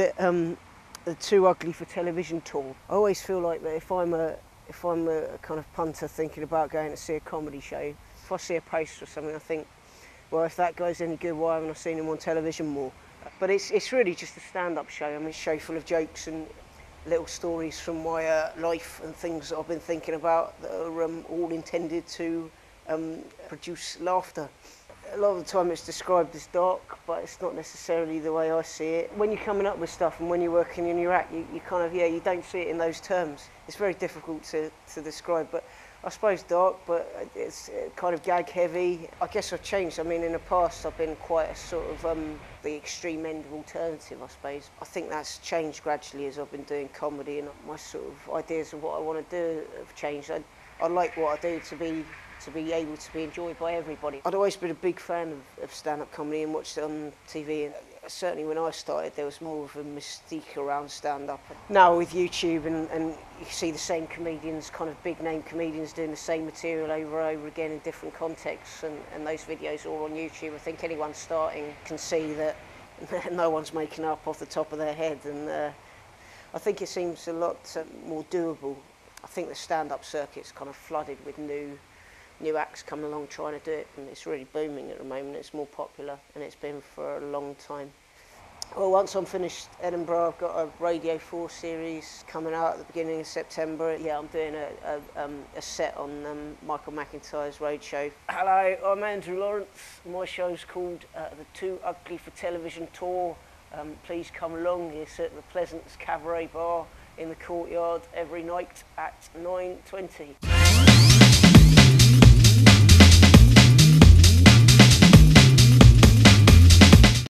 it the Too Ugly for Television tour. I always feel like that if I'm a kind of punter thinking about going to see a comedy show, if I see a poster or something, I think, well, if that guy's any good, why haven't I seen him on television more? But it's really just a stand-up show. I mean, it's a show full of jokes and little stories from my life and things that I've been thinking about that are all intended to produce laughter. A lot of the time it's described as dark, but it's not necessarily the way I see it. When you're coming up with stuff and when you're working in your act, you kind of, you don't see it in those terms. It's very difficult to describe, but I suppose dark, but it's kind of gag heavy. I guess I've changed. I mean, in the past I've been quite a sort of the extreme end of alternative, I suppose. I think that's changed gradually as I've been doing comedy, and my sort of ideas of what I want to do have changed. I like what I do to be able to be enjoyed by everybody. I'd always been a big fan of stand-up comedy and watched it on TV. And certainly when I started, there was more of a mystique around stand-up. Now with YouTube and you see the same comedians, kind of big-name comedians doing the same material over and over again in different contexts, and those videos are all on YouTube. I think anyone starting can see that no one's making up off the top of their head, and I think it seems a lot more doable. I think the stand-up circuit's kind of flooded with new acts coming along trying to do it, and it's really booming at the moment. It's more popular, and it's been for a long time. Well, once I'm finished Edinburgh, I've got a Radio 4 series coming out at the beginning of September. Yeah, I'm doing a set on Michael McIntyre's Roadshow. Hello, I'm Andrew Lawrence. My show's called the Too Ugly for Television tour. Please come along. It's at the Pleasance Cabaret Bar in the Courtyard every night at 9:20.